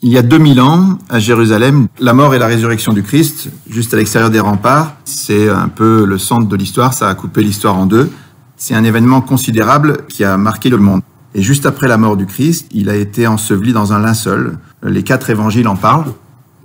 Il y a 2000 ans, à Jérusalem, la mort et la résurrection du Christ, juste à l'extérieur des remparts, c'est un peu le centre de l'histoire, ça a coupé l'histoire en deux. C'est un événement considérable qui a marqué le monde. Et juste après la mort du Christ, il a été enseveli dans un linceul. Les 4 évangiles en parlent.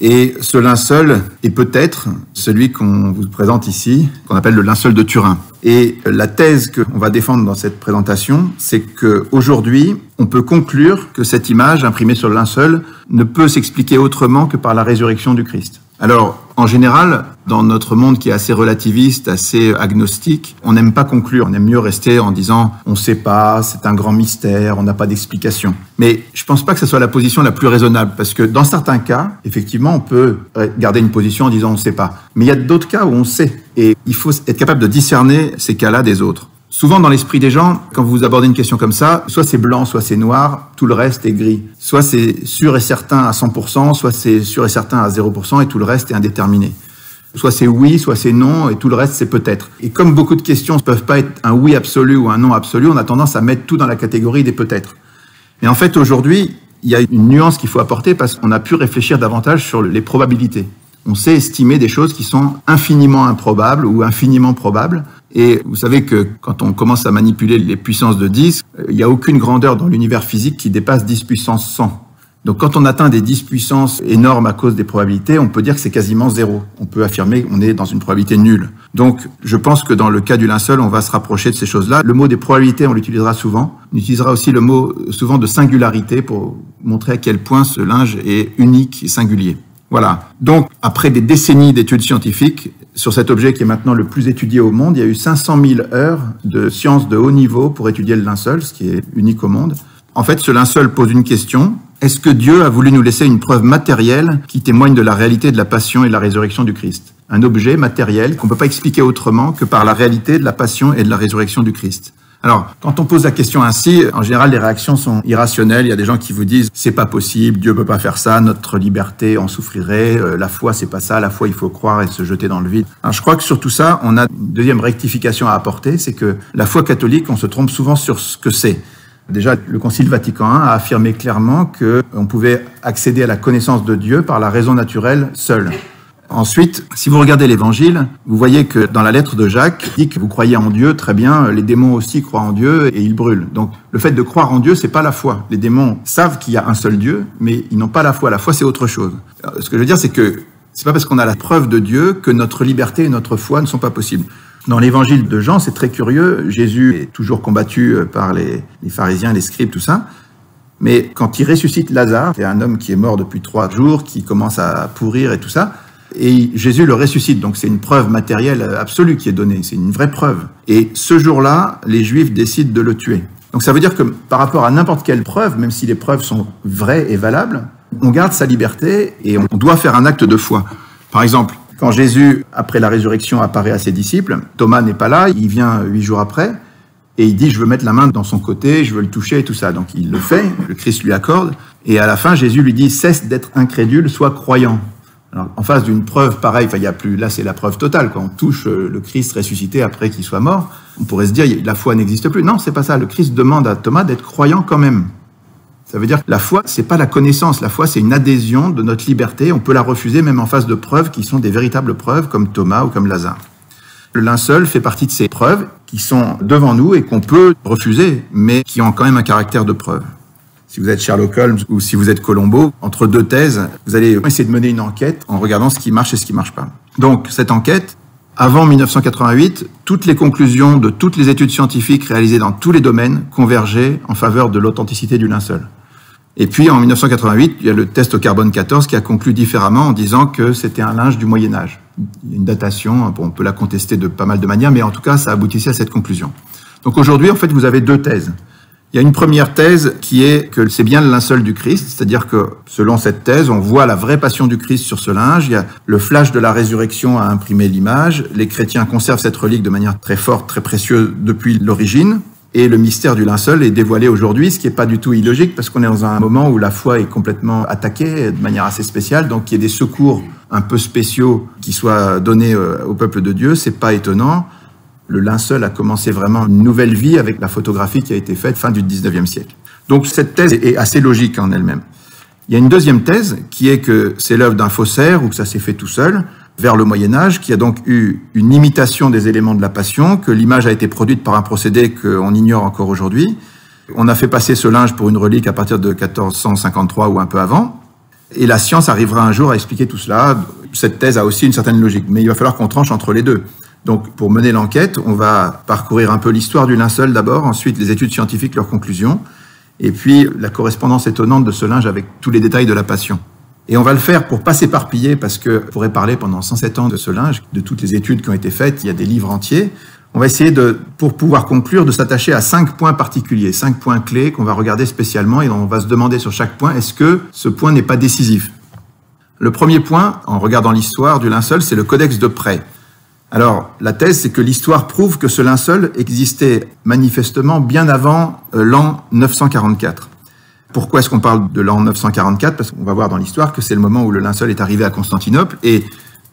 Et ce linceul est peut-être celui qu'on vous présente ici, qu'on appelle le linceul de Turin. Et la thèse qu'on va défendre dans cette présentation, c'est qu'aujourd'hui, on peut conclure que cette image imprimée sur le linceul ne peut s'expliquer autrement que par la résurrection du Christ. Alors, en général, dans notre monde qui est assez relativiste, assez agnostique, on n'aime pas conclure. On aime mieux rester en disant « on ne sait pas, c'est un grand mystère, on n'a pas d'explication ». Mais je ne pense pas que ce soit la position la plus raisonnable, parce que dans certains cas, effectivement, on peut garder une position en disant « on ne sait pas ». Mais il y a d'autres cas où on sait, et il faut être capable de discerner ces cas-là des autres. Souvent, dans l'esprit des gens, quand vous abordez une question comme ça, soit c'est blanc, soit c'est noir, tout le reste est gris. Soit c'est sûr et certain à 100%, soit c'est sûr et certain à 0%, et tout le reste est indéterminé. Soit c'est oui, soit c'est non, et tout le reste c'est peut-être. Et comme beaucoup de questions ne peuvent pas être un oui absolu ou un non absolu, on a tendance à mettre tout dans la catégorie des peut-être. Mais en fait, aujourd'hui, il y a une nuance qu'il faut apporter parce qu'on a pu réfléchir davantage sur les probabilités. On sait estimer des choses qui sont infiniment improbables ou infiniment probables. Et vous savez que quand on commence à manipuler les puissances de 10, il n'y a aucune grandeur dans l'univers physique qui dépasse 10 puissance 100. Donc quand on atteint des 10 puissances énormes à cause des probabilités, on peut dire que c'est quasiment zéro. On peut affirmer qu'on est dans une probabilité nulle. Donc je pense que dans le cas du linceul, on va se rapprocher de ces choses-là. Le mot des probabilités, on l'utilisera souvent. On utilisera aussi le mot souvent de singularité pour montrer à quel point ce linge est unique et singulier. Voilà. Donc, après des décennies d'études scientifiques, sur cet objet qui est maintenant le plus étudié au monde, il y a eu 500 000 heures de sciences de haut niveau pour étudier le linceul, ce qui est unique au monde. En fait, ce linceul pose une question. Est-ce que Dieu a voulu nous laisser une preuve matérielle qui témoigne de la réalité de la passion et de la résurrection du Christ? Un objet matériel qu'on ne peut pas expliquer autrement que par la réalité de la passion et de la résurrection du Christ. Alors, quand on pose la question ainsi, en général, les réactions sont irrationnelles. Il y a des gens qui vous disent « c'est pas possible, Dieu peut pas faire ça, notre liberté en souffrirait, la foi c'est pas ça, la foi il faut croire et se jeter dans le vide ». Alors, je crois que sur tout ça, on a une deuxième rectification à apporter, c'est que la foi catholique, on se trompe souvent sur ce que c'est. Déjà, le Concile Vatican I a affirmé clairement qu'on pouvait accéder à la connaissance de Dieu par la raison naturelle seule. Ensuite, si vous regardez l'Évangile, vous voyez que dans la lettre de Jacques, il dit que vous croyez en Dieu, très bien, les démons aussi croient en Dieu et ils brûlent. Donc, le fait de croire en Dieu, c'est pas la foi. Les démons savent qu'il y a un seul Dieu, mais ils n'ont pas la foi. La foi, c'est autre chose. Alors, ce que je veux dire, c'est que c'est pas parce qu'on a la preuve de Dieu que notre liberté et notre foi ne sont pas possibles. Dans l'Évangile de Jean, c'est très curieux. Jésus est toujours combattu par les pharisiens, les scribes, tout ça. Mais quand il ressuscite Lazare, c'est un homme qui est mort depuis 3 jours, qui commence à pourrir et tout ça, et Jésus le ressuscite, donc c'est une preuve matérielle absolue qui est donnée, c'est une vraie preuve. Et ce jour-là, les Juifs décident de le tuer. Donc ça veut dire que par rapport à n'importe quelle preuve, même si les preuves sont vraies et valables, on garde sa liberté et on doit faire un acte de foi. Par exemple, quand Jésus, après la résurrection, apparaît à ses disciples, Thomas n'est pas là, il vient 8 jours après, et il dit « je veux mettre la main dans son côté, je veux le toucher » et tout ça. Donc il le fait, le Christ lui accorde, et à la fin, Jésus lui dit « cesse d'être incrédule, sois croyant ». Alors, en face d'une preuve pareille, enfin, il y a plus, là, c'est la preuve totale, quand on touche le Christ ressuscité après qu'il soit mort, on pourrait se dire, la foi n'existe plus. Non, c'est pas ça. Le Christ demande à Thomas d'être croyant quand même. Ça veut dire que la foi, c'est pas la connaissance. La foi, c'est une adhésion de notre liberté. On peut la refuser même en face de preuves qui sont des véritables preuves, comme Thomas ou comme Lazare. Le linceul fait partie de ces preuves qui sont devant nous et qu'on peut refuser, mais qui ont quand même un caractère de preuve. Si vous êtes Sherlock Holmes ou si vous êtes Colombo, entre 2 thèses, vous allez essayer de mener une enquête en regardant ce qui marche et ce qui marche pas. Donc, cette enquête, avant 1988, toutes les conclusions de toutes les études scientifiques réalisées dans tous les domaines convergeaient en faveur de l'authenticité du linceul. Et puis, en 1988, il y a le test au carbone 14 qui a conclu différemment en disant que c'était un linge du Moyen-Âge. Il y a une datation, on peut la contester de pas mal de manières, mais en tout cas, ça aboutissait à cette conclusion. Donc aujourd'hui, en fait, vous avez 2 thèses. Il y a une première thèse qui est que c'est bien le linceul du Christ, c'est-à-dire que selon cette thèse, on voit la vraie passion du Christ sur ce linge, il y a le flash de la résurrection à imprimer l'image, les chrétiens conservent cette relique de manière très forte, très précieuse depuis l'origine, et le mystère du linceul est dévoilé aujourd'hui, ce qui n'est pas du tout illogique, parce qu'on est dans un moment où la foi est complètement attaquée de manière assez spéciale, donc qu'il y ait des secours un peu spéciaux qui soient donnés au peuple de Dieu, c'est pas étonnant. Le linceul a commencé vraiment une nouvelle vie avec la photographie qui a été faite fin du 19e siècle. Donc cette thèse est assez logique en elle-même. Il y a une deuxième thèse qui est que c'est l'œuvre d'un faussaire ou que ça s'est fait tout seul vers le Moyen-Âge, qui a donc eu une imitation des éléments de la Passion, que l'image a été produite par un procédé qu'on ignore encore aujourd'hui. On a fait passer ce linge pour une relique à partir de 1453 ou un peu avant. Et la science arrivera un jour à expliquer tout cela. Cette thèse a aussi une certaine logique, mais il va falloir qu'on tranche entre les deux. Donc, pour mener l'enquête, on va parcourir un peu l'histoire du linceul d'abord, ensuite les études scientifiques, leurs conclusions, et puis la correspondance étonnante de ce linge avec tous les détails de la Passion. Et on va le faire pour pas s'éparpiller, parce que on pourrait parler pendant 107 ans de ce linge, de toutes les études qui ont été faites, il y a des livres entiers. On va essayer pour pouvoir conclure, de s'attacher à 5 points particuliers, 5 points clés qu'on va regarder spécialement, et on va se demander sur chaque point, est-ce que ce point n'est pas décisif? Le premier point, en regardant l'histoire du linceul, c'est le codex de prêt. Alors, la thèse, c'est que l'histoire prouve que ce linceul existait manifestement bien avant l'an 944. Pourquoi est-ce qu'on parle de l'an 944? Parce qu'on va voir dans l'histoire que c'est le moment où le linceul est arrivé à Constantinople, et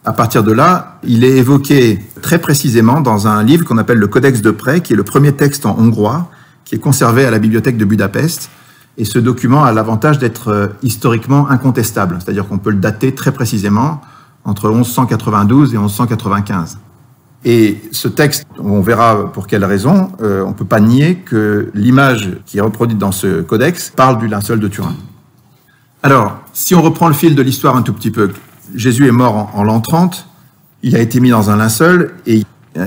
à partir de là, il est évoqué très précisément dans un livre qu'on appelle le Codex de prêt, qui est le premier texte en hongrois, qui est conservé à la bibliothèque de Budapest. Et ce document a l'avantage d'être historiquement incontestable, c'est-à-dire qu'on peut le dater très précisément entre 1192 et 1195. Et ce texte, on verra pour quelle raison, on ne peut pas nier que l'image qui est reproduite dans ce codex parle du linceul de Turin. Alors, si on reprend le fil de l'histoire un tout petit peu, Jésus est mort en l'an 30, il a été mis dans un linceul, et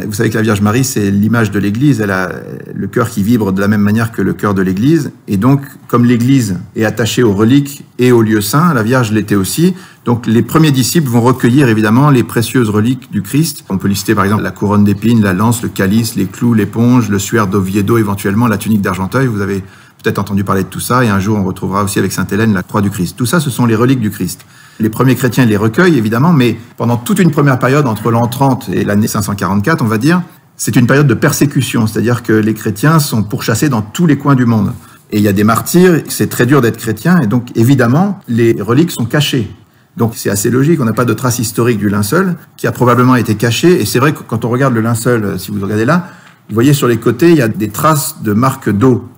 vous savez que la Vierge Marie, c'est l'image de l'Église, elle a le cœur qui vibre de la même manière que le cœur de l'Église, et donc, comme l'Église est attachée aux reliques et aux lieux saints, la Vierge l'était aussi, donc les premiers disciples vont recueillir évidemment les précieuses reliques du Christ. On peut lister par exemple la couronne d'épines, la lance, le calice, les clous, l'éponge, le suaire d'Oviedo, éventuellement la tunique d'Argenteuil, vous avez peut-être entendu parler de tout ça, et un jour on retrouvera aussi avec Sainte Hélène la croix du Christ. Tout ça, ce sont les reliques du Christ. Les premiers chrétiens les recueillent, évidemment, mais pendant toute une première période, entre l'an 30 et l'année 544, on va dire, c'est une période de persécution, c'est-à-dire que les chrétiens sont pourchassés dans tous les coins du monde. Et il y a des martyrs, c'est très dur d'être chrétien, et donc, évidemment, les reliques sont cachées. Donc, c'est assez logique, on n'a pas de trace historique du linceul, qui a probablement été caché, et c'est vrai que quand on regarde le linceul, si vous regardez là, vous voyez sur les côtés, il y a des traces de marques d'eau.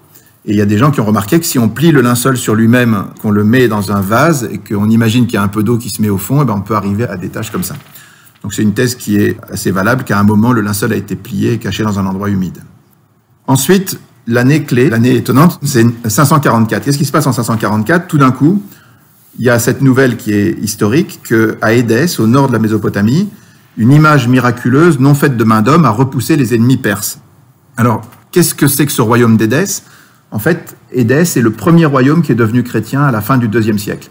Et il y a des gens qui ont remarqué que si on plie le linceul sur lui-même, qu'on le met dans un vase et qu'on imagine qu'il y a un peu d'eau qui se met au fond, et ben on peut arriver à des taches comme ça. Donc c'est une thèse qui est assez valable, qu'à un moment, le linceul a été plié et caché dans un endroit humide. Ensuite, l'année clé, l'année étonnante, c'est 544. Qu'est-ce qui se passe en 544? Tout d'un coup, il y a cette nouvelle qui est historique, qu'à Édesse, au nord de la Mésopotamie, une image miraculeuse, non faite de main d'homme, a repoussé les ennemis perses. Alors, qu'est-ce que c'est que ce royaume d'Édesse? En fait, Édesse est le premier royaume qui est devenu chrétien à la fin du IIe siècle.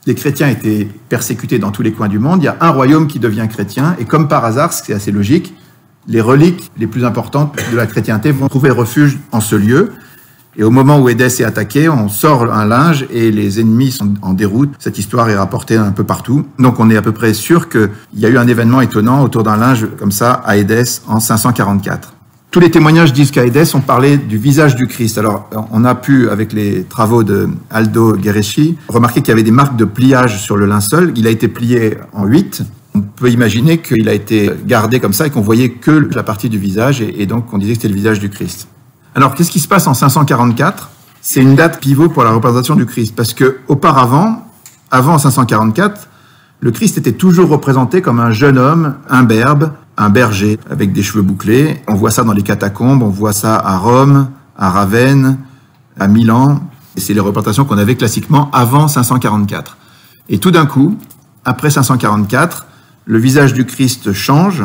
Les chrétiens étaient persécutés dans tous les coins du monde. Il y a un royaume qui devient chrétien. Et comme par hasard, c'est assez logique, les reliques les plus importantes de la chrétienté vont trouver refuge en ce lieu. Et au moment où Édesse est attaquée, on sort un linge et les ennemis sont en déroute. Cette histoire est rapportée un peu partout. Donc on est à peu près sûr qu'il y a eu un événement étonnant autour d'un linge comme ça à Édesse en 544. Tous les témoignages disent qu'à Édesse, on parlait du visage du Christ. Alors, on a pu, avec les travaux de Aldo Guerreschi, remarquer qu'il y avait des marques de pliage sur le linceul. Il a été plié en 8. On peut imaginer qu'il a été gardé comme ça et qu'on voyait que la partie du visage, et donc on disait que c'était le visage du Christ. Alors, qu'est-ce qui se passe en 544? C'est une date pivot pour la représentation du Christ, parce que auparavant, avant 544, le Christ était toujours représenté comme un jeune homme imberbe, un berger avec des cheveux bouclés. On voit ça dans les catacombes, on voit ça à Rome, à Ravenne, à Milan. Et c'est les représentations qu'on avait classiquement avant 544. Et tout d'un coup, après 544, le visage du Christ change.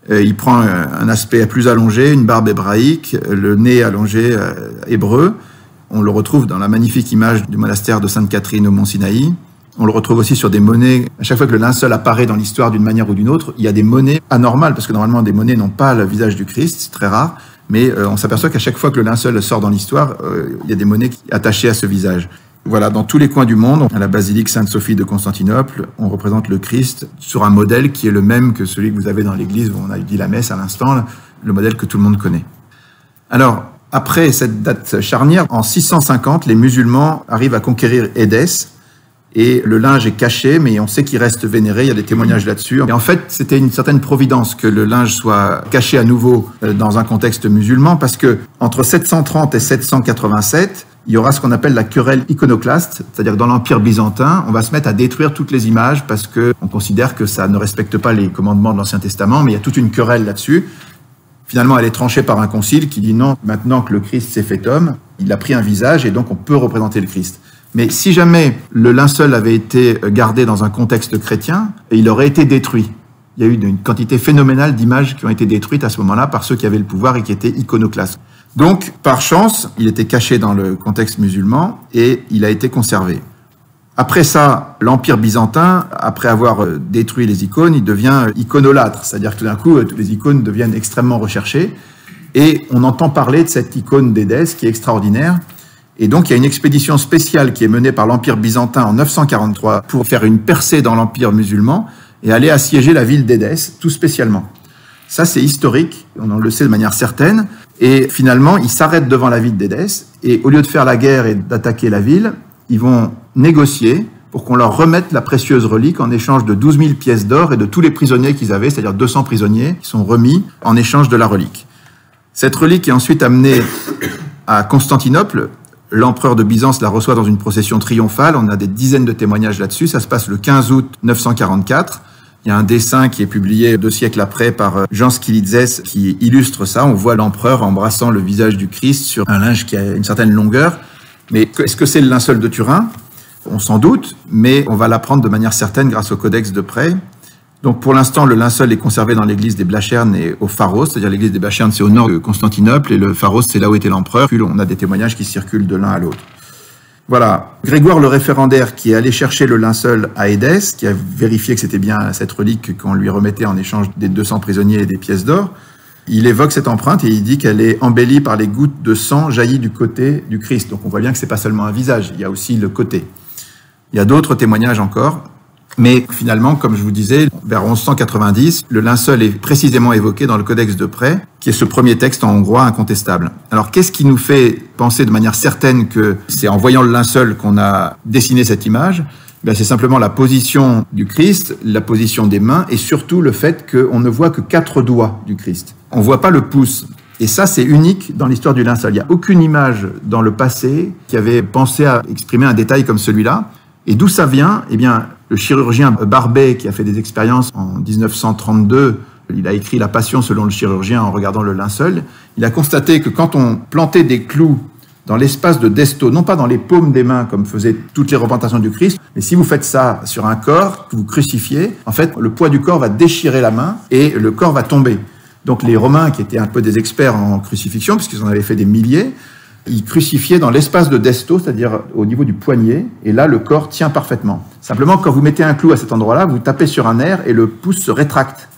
Il prend un aspect plus allongé, une barbe hébraïque, le nez allongé hébreu. On le retrouve dans la magnifique image du monastère de Sainte-Catherine au Mont Sinaï. On le retrouve aussi sur des monnaies. À chaque fois que le linceul apparaît dans l'histoire d'une manière ou d'une autre, il y a des monnaies anormales, parce que normalement, des monnaies n'ont pas le visage du Christ, c'est très rare, mais on s'aperçoit qu'à chaque fois que le linceul sort dans l'histoire, il y a des monnaies attachées à ce visage. Voilà, dans tous les coins du monde, à la basilique Sainte-Sophie de Constantinople, on représente le Christ sur un modèle qui est le même que celui que vous avez dans l'église où on a dit la messe à l'instant, le modèle que tout le monde connaît. Alors, après cette date charnière, en 650, les musulmans arrivent à conquérir Édesse, Et le linge est caché, mais on sait qu'il reste vénéré, il y a des témoignages là-dessus. Et en fait, c'était une certaine providence que le linge soit caché à nouveau dans un contexte musulman, parce que entre 730 et 787, il y aura ce qu'on appelle la querelle iconoclaste, c'est-à-dire que dans l'Empire byzantin, on va se mettre à détruire toutes les images parce qu'on considère que ça ne respecte pas les commandements de l'Ancien Testament, mais il y a toute une querelle là-dessus. Finalement, elle est tranchée par un concile qui dit non, maintenant que le Christ s'est fait homme, il a pris un visage et donc on peut représenter le Christ. Mais si jamais le linceul avait été gardé dans un contexte chrétien, il aurait été détruit. Il y a eu une quantité phénoménale d'images qui ont été détruites à ce moment-là par ceux qui avaient le pouvoir et qui étaient iconoclastes. Donc, par chance, il était caché dans le contexte musulman et il a été conservé. Après ça, l'Empire byzantin, après avoir détruit les icônes, il devient iconolâtre. C'est-à-dire que tout d'un coup, toutes les icônes deviennent extrêmement recherchées et on entend parler de cette icône d'Édesse qui est extraordinaire. Et donc, il y a une expédition spéciale qui est menée par l'Empire byzantin en 943 pour faire une percée dans l'Empire musulman et aller assiéger la ville d'Édesse, tout spécialement. Ça, c'est historique, on le sait de manière certaine. Et finalement, ils s'arrêtent devant la ville d'Édesse et au lieu de faire la guerre et d'attaquer la ville, ils vont négocier pour qu'on leur remette la précieuse relique en échange de 12 000 pièces d'or et de tous les prisonniers qu'ils avaient, c'est-à-dire 200 prisonniers qui sont remis en échange de la relique. Cette relique est ensuite amenée à Constantinople. L'empereur de Byzance la reçoit dans une procession triomphale. On a des dizaines de témoignages là-dessus. Ça se passe le 15 août 944. Il y a un dessin qui est publié 2 siècles après par Jean Skilitzès qui illustre ça. On voit l'empereur embrassant le visage du Christ sur un linge qui a une certaine longueur. Mais est-ce que c'est le linceul de Turin? On s'en doute, mais on va l'apprendre de manière certaine grâce au Codex de Près. Donc pour l'instant, le linceul est conservé dans l'église des Blachernes et au Pharos, c'est-à-dire l'église des Blachernes, c'est au nord de Constantinople, et le Pharos, c'est là où était l'empereur. Puis on a des témoignages qui circulent de l'un à l'autre. Voilà. Grégoire le référendaire, qui est allé chercher le linceul à Édesse, qui a vérifié que c'était bien cette relique qu'on lui remettait en échange des 200 prisonniers et des pièces d'or, il évoque cette empreinte et il dit qu'elle est embellie par les gouttes de sang jaillies du côté du Christ. Donc on voit bien que c'est pas seulement un visage, il y a aussi le côté. Il y a d'autres témoignages encore. Mais finalement, comme je vous disais, vers 1190, le linceul est précisément évoqué dans le Codex de Près, qui est ce premier texte en hongrois incontestable. Alors, qu'est-ce qui nous fait penser de manière certaine que c'est en voyant le linceul qu'on a dessiné cette image? C'est simplement la position du Christ, la position des mains, et surtout le fait qu'on ne voit que 4 doigts du Christ. On ne voit pas le pouce. Et ça, c'est unique dans l'histoire du linceul. Il n'y a aucune image dans le passé qui avait pensé à exprimer un détail comme celui-là. Et d'où ça vient? Eh bien, le chirurgien Barbet, qui a fait des expériences en 1932, il a écrit La Passion selon le chirurgien en regardant le linceul, il a constaté que quand on plantait des clous dans l'espace de Desto, non pas dans les paumes des mains comme faisaient toutes les représentations du Christ, mais si vous faites ça sur un corps que vous crucifiez, en fait, le poids du corps va déchirer la main et le corps va tomber. Donc les Romains, qui étaient un peu des experts en crucifixion, puisqu'ils en avaient fait des milliers, ils crucifiaient dans l'espace de Desto, c'est-à-dire au niveau du poignet, et là, le corps tient parfaitement. Simplement, quand vous mettez un clou à cet endroit-là, vous tapez sur un nerf et le pouce se rétracte.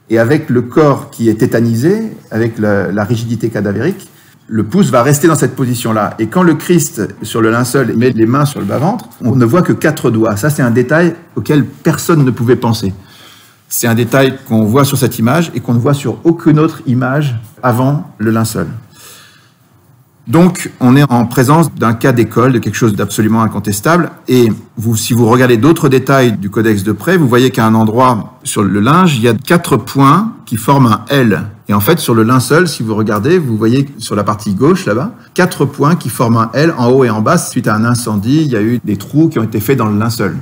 Et avec le corps qui est tétanisé, avec la rigidité cadavérique, le pouce va rester dans cette position-là. Et quand le Christ, sur le linceul, met les mains sur le bas-ventre, on ne voit que 4 doigts. Ça, c'est un détail auquel personne ne pouvait penser. C'est un détail qu'on voit sur cette image et qu'on ne voit sur aucune autre image avant le linceul. Donc, on est en présence d'un cas d'école, de quelque chose d'absolument incontestable. Et si vous regardez d'autres détails du Codex de Près, vous voyez qu'à un endroit sur le linge, il y a 4 points qui forment un L. Et en fait, sur le linceul, si vous regardez, vous voyez sur la partie gauche, là-bas, 4 points qui forment un L en haut et en bas. Suite à un incendie, il y a eu des trous qui ont été faits dans le linceul.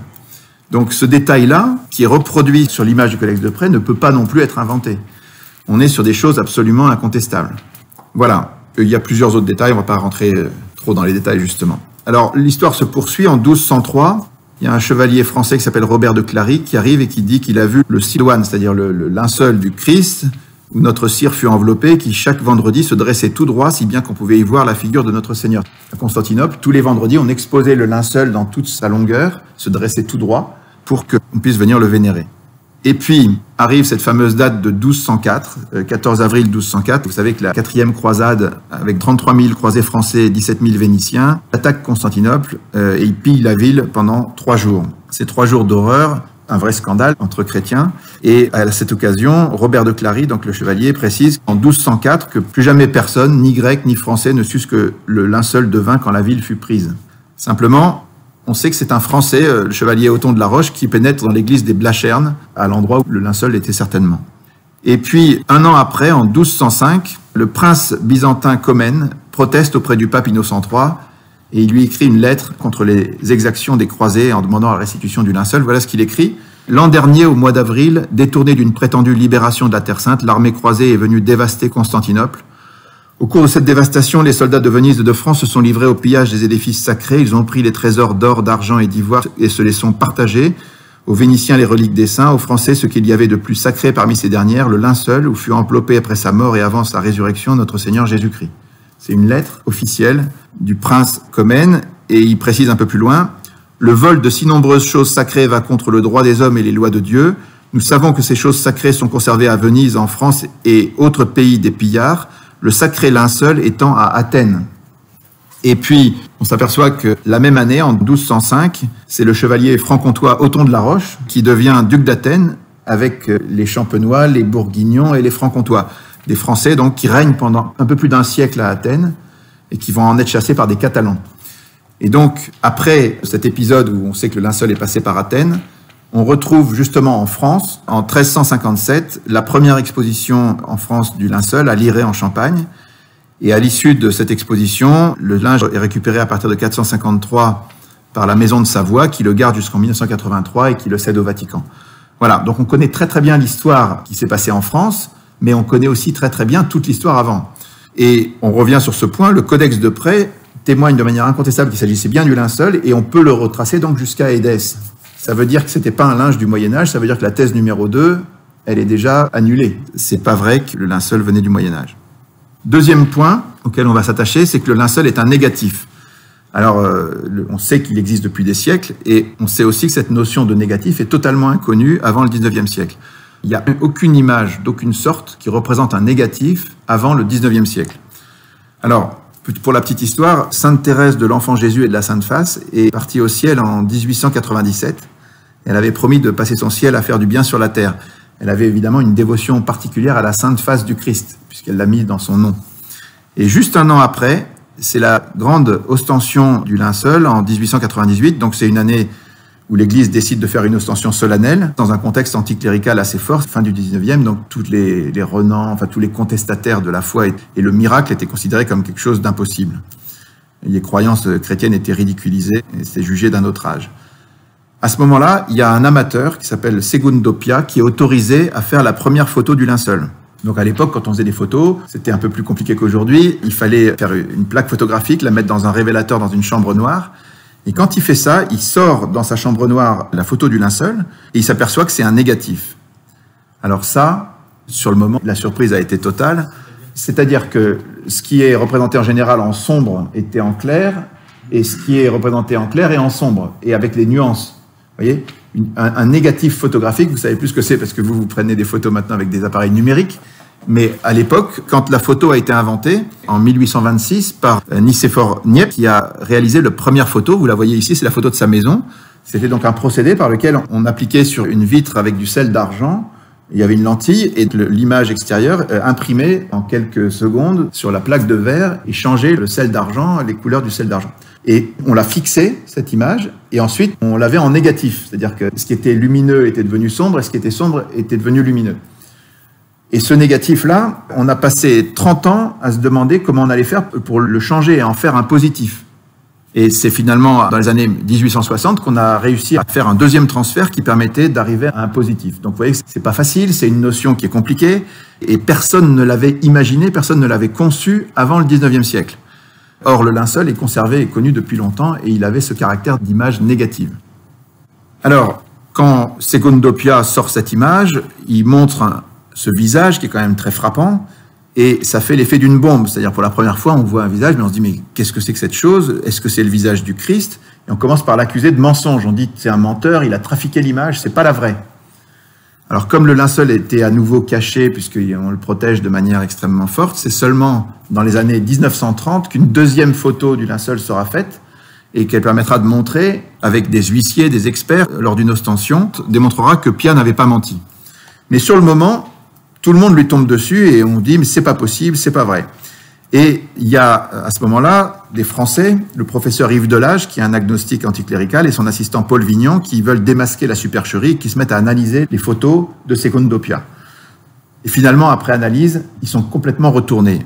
Donc, ce détail-là, qui est reproduit sur l'image du Codex de Près, ne peut pas non plus être inventé. On est sur des choses absolument incontestables. Voilà. Il y a plusieurs autres détails, on ne va pas rentrer trop dans les détails justement. Alors l'histoire se poursuit en 1203. Il y a un chevalier français qui s'appelle Robert de Clary qui arrive et qui dit qu'il a vu le siloane, c'est-à-dire le linceul du Christ, où notre cire fut enveloppée, qui chaque vendredi se dressait tout droit, si bien qu'on pouvait y voir la figure de notre Seigneur. À Constantinople, tous les vendredis, on exposait le linceul dans toute sa longueur, se dressait tout droit, pour qu'on puisse venir le vénérer. Et puis, arrive cette fameuse date de 1204, 14 avril 1204. Vous savez que la 4e croisade, avec 33 000 croisés français et 17 000 Vénitiens, attaque Constantinople et il pille la ville pendant 3 jours. Ces 3 jours d'horreur, un vrai scandale entre chrétiens. Et à cette occasion, Robert de Clary, donc le chevalier, précise en 1204 que plus jamais personne, ni grec ni français, ne susse que le linceul de vin quand la ville fut prise. Simplement, On sait que c'est un Français, le chevalier Othon de la Roche, qui pénètre dans l'église des Blachernes, à l'endroit où le linceul était certainement. Et puis, un an après, en 1205, le prince byzantin Comène proteste auprès du pape Innocent III et il lui écrit une lettre contre les exactions des croisés en demandant la restitution du linceul. Voilà ce qu'il écrit. « L'an dernier, au mois d'avril, détourné d'une prétendue libération de la Terre Sainte, l'armée croisée est venue dévaster Constantinople. Au cours de cette dévastation, les soldats de Venise et de France se sont livrés au pillage des édifices sacrés. Ils ont pris les trésors d'or, d'argent et d'ivoire et se les sont partagés. Aux Vénitiens, les reliques des saints, aux Français, ce qu'il y avait de plus sacré parmi ces dernières, le linceul où fut enveloppé après sa mort et avant sa résurrection notre Seigneur Jésus-Christ. » C'est une lettre officielle du prince Comène et il précise un peu plus loin « Le vol de si nombreuses choses sacrées va contre le droit des hommes et les lois de Dieu. Nous savons que ces choses sacrées sont conservées à Venise, en France et autres pays des pillards, le sacré linceul étant à Athènes. » Et puis, on s'aperçoit que la même année, en 1205, c'est le chevalier franc-comtois Othon de la Roche qui devient duc d'Athènes avec les Champenois, les Bourguignons et les Francs-Comtois. Des Français donc qui règnent pendant un peu plus d'un siècle à Athènes et qui vont en être chassés par des Catalans. Et donc, après cet épisode où on sait que le linceul est passé par Athènes, on retrouve justement en France, en 1357, la première exposition en France du linceul à Lirey en Champagne. Et à l'issue de cette exposition, le linge est récupéré à partir de 453 par la Maison de Savoie, qui le garde jusqu'en 1983 et qui le cède au Vatican. Voilà, donc on connaît très très bien l'histoire qui s'est passée en France, mais on connaît aussi très très bien toute l'histoire avant. Et on revient sur ce point, le Codex de Près témoigne de manière incontestable qu'il s'agissait bien du linceul, et on peut le retracer donc jusqu'à Édesse. Ça veut dire que c'était pas un linge du Moyen-Âge, ça veut dire que la thèse numéro 2, elle est déjà annulée. C'est pas vrai que le linceul venait du Moyen-Âge. Deuxième point auquel on va s'attacher, c'est que le linceul est un négatif. Alors, on sait qu'il existe depuis des siècles, et on sait aussi que cette notion de négatif est totalement inconnue avant le 19e siècle. Il n'y a aucune image d'aucune sorte qui représente un négatif avant le 19e siècle. Alors, pour la petite histoire, Sainte Thérèse de l'Enfant Jésus et de la Sainte Face est partie au ciel en 1897. Elle avait promis de passer son ciel à faire du bien sur la terre. Elle avait évidemment une dévotion particulière à la Sainte Face du Christ, puisqu'elle l'a mise dans son nom. Et juste un an après, c'est la grande ostension du linceul en 1898, donc c'est une année où l'Église décide de faire une ostension solennelle, dans un contexte anticlérical assez fort, fin du 19e, donc tous les renants, enfin tous les contestataires de la foi et le miracle étaient considérés comme quelque chose d'impossible. Les croyances chrétiennes étaient ridiculisées et c'est jugé d'un autre âge. À ce moment-là, il y a un amateur qui s'appelle Segundo Pia qui est autorisé à faire la première photo du linceul. Donc à l'époque, quand on faisait des photos, c'était un peu plus compliqué qu'aujourd'hui. Il fallait faire une plaque photographique, la mettre dans un révélateur dans une chambre noire. Et quand il fait ça, il sort dans sa chambre noire la photo du linceul et il s'aperçoit que c'est un négatif. Alors ça, sur le moment, la surprise a été totale. C'est-à-dire que ce qui est représenté en général en sombre était en clair et ce qui est représenté en clair est en sombre et avec les nuances. Vous voyez, un négatif photographique, vous savez plus ce que c'est parce que vous prenez des photos maintenant avec des appareils numériques. Mais à l'époque, quand la photo a été inventée, en 1826, par Nicéphore Niepce, qui a réalisé la première photo, vous la voyez ici, c'est la photo de sa maison. C'était donc un procédé par lequel on appliquait sur une vitre avec du sel d'argent, il y avait une lentille et l'image extérieure imprimée en quelques secondes sur la plaque de verre et changeait le sel d'argent, les couleurs du sel d'argent. Et on l'a fixé, cette image, et ensuite on l'avait en négatif, c'est-à-dire que ce qui était lumineux était devenu sombre et ce qui était sombre était devenu lumineux. Et ce négatif-là, on a passé 30 ans à se demander comment on allait faire pour le changer et en faire un positif. Et c'est finalement dans les années 1860 qu'on a réussi à faire un deuxième transfert qui permettait d'arriver à un positif. Donc vous voyez que c'est pas facile, c'est une notion qui est compliquée, et personne ne l'avait imaginé, personne ne l'avait conçu avant le 19e siècle. Or, le linceul est conservé et connu depuis longtemps, et il avait ce caractère d'image négative. Alors, quand Segundo Pia sort cette image, il montre ce visage qui est quand même très frappant, et ça fait l'effet d'une bombe. C'est-à-dire, pour la première fois, on voit un visage, mais on se dit, mais qu'est-ce que c'est que cette chose? Est-ce que c'est le visage du Christ? Et on commence par l'accuser de mensonge. On dit, c'est un menteur, il a trafiqué l'image, c'est pas la vraie. Alors, comme le linceul était à nouveau caché, puisqu'on le protège de manière extrêmement forte, c'est seulement dans les années 1930 qu'une deuxième photo du linceul sera faite, et qu'elle permettra de montrer, avec des huissiers, des experts, lors d'une ostension, démontrera que Pia n'avait pas menti. Mais sur le moment, tout le monde lui tombe dessus et on dit « mais c'est pas possible, c'est pas vrai ». Et il y a à ce moment-là des Français, le professeur Yves Delage, qui est un agnostique anticlérical, et son assistant Paul Vignon, qui veulent démasquer la supercherie et qui se mettent à analyser les photos de Secundopia. Et finalement, après analyse, ils sont complètement retournés.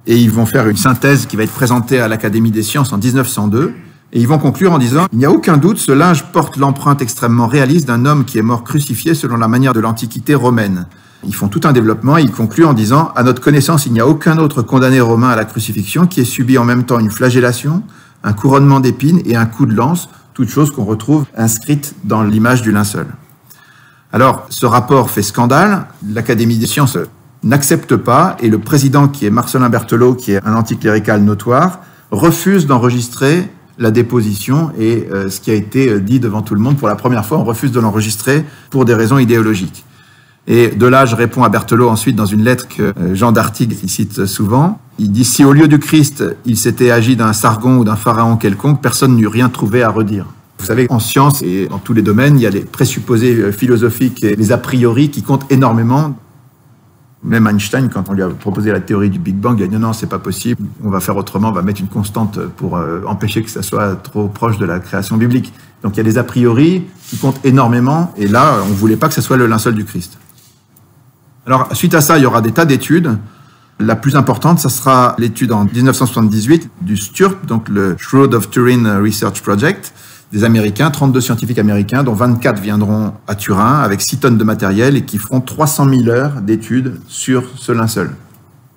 Et ils vont faire une synthèse qui va être présentée à l'Académie des sciences en 1902. Et ils vont conclure en disant « Il n'y a aucun doute, ce linge porte l'empreinte extrêmement réaliste d'un homme qui est mort crucifié selon la manière de l'Antiquité romaine. » Ils font tout un développement et ils concluent en disant « À notre connaissance, il n'y a aucun autre condamné romain à la crucifixion qui ait subi en même temps une flagellation, un couronnement d'épines et un coup de lance, toutes choses qu'on retrouve inscrites dans l'image du linceul. » Alors, ce rapport fait scandale, l'Académie des sciences n'accepte pas et le président, qui est Marcelin Berthelot, qui est un anticlérical notoire, refuse d'enregistrer la déposition et ce qui a été dit devant tout le monde pour la première fois, on refuse de l'enregistrer pour des raisons idéologiques. Et Delage répond à Berthelot ensuite dans une lettre que Jean d'Artigues cite souvent. Il dit « Si au lieu du Christ, il s'était agi d'un Sargon ou d'un pharaon quelconque, personne n'eût rien trouvé à redire. » Vous savez, en science et dans tous les domaines, il y a les présupposés philosophiques et les a priori qui comptent énormément. Même Einstein, quand on lui a proposé la théorie du Big Bang, il a dit « Non, c'est pas possible, on va faire autrement, on va mettre une constante pour empêcher que ça soit trop proche de la création biblique. » Donc il y a des a priori qui comptent énormément, et là, on ne voulait pas que ce soit le linceul du Christ. Alors, suite à ça, il y aura des tas d'études. La plus importante, ça sera l'étude en 1978 du STURP, donc le Shroud of Turin Research Project, des Américains, 32 scientifiques américains, dont 24 viendront à Turin avec 6 tonnes de matériel et qui feront 300 000 heures d'études sur ce linceul,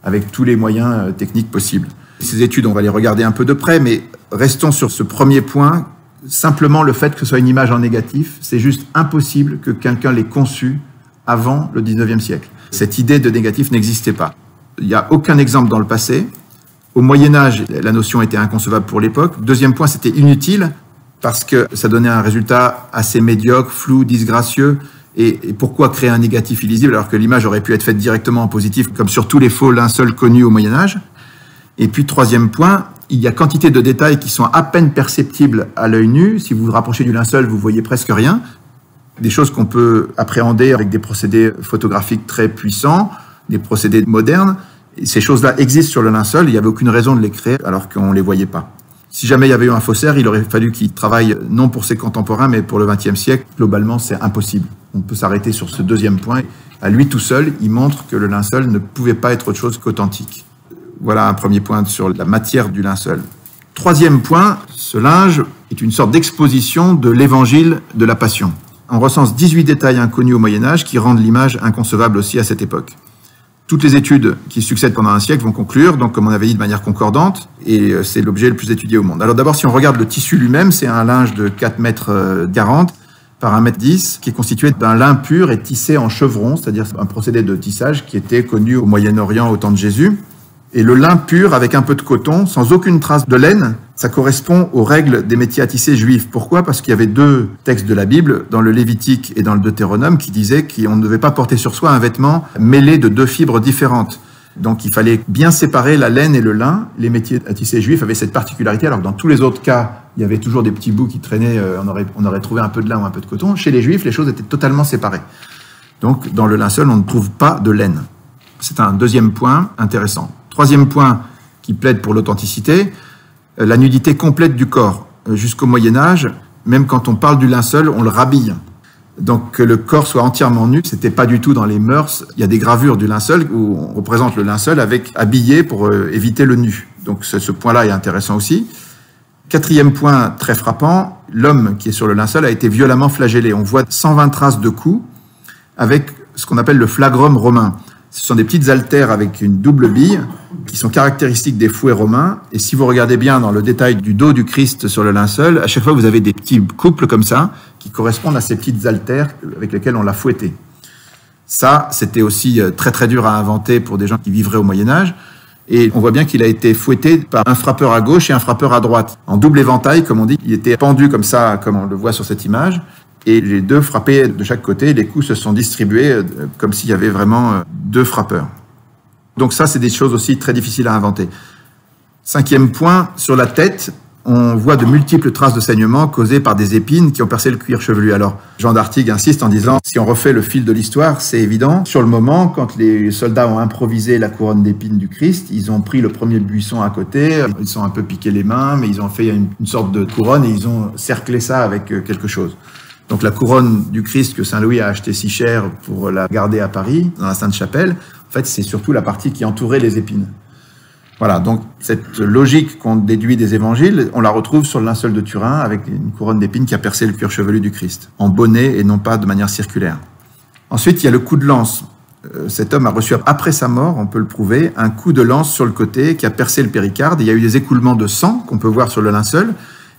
avec tous les moyens techniques possibles. Ces études, on va les regarder un peu de près, mais restons sur ce premier point. Simplement le fait que ce soit une image en négatif, c'est juste impossible que quelqu'un l'ait conçu avant le 19e siècle. Cette idée de négatif n'existait pas. Il n'y a aucun exemple dans le passé. Au Moyen-Âge, la notion était inconcevable pour l'époque. Deuxième point, c'était inutile parce que ça donnait un résultat assez médiocre, flou, disgracieux. Et pourquoi créer un négatif illisible alors que l'image aurait pu être faite directement en positif, comme sur tous les faux linceuls connus au Moyen-Âge? Et puis, troisième point, il y a quantité de détails qui sont à peine perceptibles à l'œil nu. Si vous vous rapprochez du linceul, vous voyez presque rien. Des choses qu'on peut appréhender avec des procédés photographiques très puissants, des procédés modernes. Et ces choses-là existent sur le linceul, il n'y avait aucune raison de les créer alors qu'on ne les voyait pas. Si jamais il y avait eu un faussaire, il aurait fallu qu'il travaille non pour ses contemporains, mais pour le XXe siècle. Globalement, c'est impossible. On peut s'arrêter sur ce deuxième point. À lui tout seul, il montre que le linceul ne pouvait pas être autre chose qu'authentique. Voilà un premier point sur la matière du linceul. Troisième point, ce linge est une sorte d'exposition de l'évangile de la Passion. On recense 18 détails inconnus au Moyen-Âge qui rendent l'image inconcevable aussi à cette époque. Toutes les études qui succèdent pendant un siècle vont conclure, donc comme on avait dit, de manière concordante, et c'est l'objet le plus étudié au monde. Alors d'abord, si on regarde le tissu lui-même, c'est un linge de 4 mètres 40 par 1 mètre 10, qui est constitué d'un lin pur et tissé en chevron, c'est-à-dire un procédé de tissage qui était connu au Moyen-Orient au temps de Jésus. Et le lin pur avec un peu de coton, sans aucune trace de laine, ça correspond aux règles des métiers à tisser juifs. Pourquoi? Parce qu'il y avait 2 textes de la Bible, dans le Lévitique et dans le Deutéronome, qui disaient qu'on ne devait pas porter sur soi un vêtement mêlé de 2 fibres différentes. Donc il fallait bien séparer la laine et le lin. Les métiers à tisser juifs avaient cette particularité, alors que dans tous les autres cas, il y avait toujours des petits bouts qui traînaient, on aurait trouvé un peu de lin ou un peu de coton. Chez les juifs, les choses étaient totalement séparées. Donc dans le linceul, on ne trouve pas de laine. C'est un deuxième point intéressant. Troisième point qui plaide pour l'authenticité, la nudité complète du corps. Jusqu'au Moyen-Âge, même quand on parle du linceul, on le rhabille. Donc que le corps soit entièrement nu, c'était pas du tout dans les mœurs. Il y a des gravures du linceul où on représente le linceul avec habillé pour éviter le nu. Donc ce point-là est intéressant aussi. Quatrième point très frappant, l'homme qui est sur le linceul a été violemment flagellé. On voit 120 traces de coups avec ce qu'on appelle le flagrum romain. Ce sont des petites haltères avec une double bille qui sont caractéristiques des fouets romains. Et si vous regardez bien dans le détail du dos du Christ sur le linceul, à chaque fois vous avez des petits couples comme ça qui correspondent à ces petites haltères avec lesquelles on l'a fouetté. Ça, c'était aussi très très dur à inventer pour des gens qui vivraient au Moyen-Âge. Et on voit bien qu'il a été fouetté par un frappeur à gauche et un frappeur à droite. En double éventail, comme on dit, il était pendu comme ça, comme on le voit sur cette image. Et les 2 frappaient de chaque côté, les coups se sont distribués comme s'il y avait vraiment 2 frappeurs. Donc ça, c'est des choses aussi très difficiles à inventer. 5e point, sur la tête, on voit de multiples traces de saignement causées par des épines qui ont percé le cuir chevelu. Alors, Jean d'Artigues insiste en disant, si on refait le fil de l'histoire, c'est évident. Sur le moment, quand les soldats ont improvisé la couronne d'épines du Christ, ils ont pris le premier buisson à côté, ils sont un peu piqué les mains, mais ils ont fait une sorte de couronne et ils ont cerclé ça avec quelque chose. Donc la couronne du Christ que Saint Louis a acheté si cher pour la garder à Paris, dans la Sainte-Chapelle, en fait, c'est surtout la partie qui entourait les épines. Voilà, donc cette logique qu'on déduit des évangiles, on la retrouve sur le linceul de Turin avec une couronne d'épines qui a percé le cuir chevelu du Christ, en bonnet et non pas de manière circulaire. Ensuite, il y a le coup de lance. Cet homme a reçu, après sa mort, on peut le prouver, un coup de lance sur le côté qui a percé le péricarde. Il y a eu des écoulements de sang qu'on peut voir sur le linceul.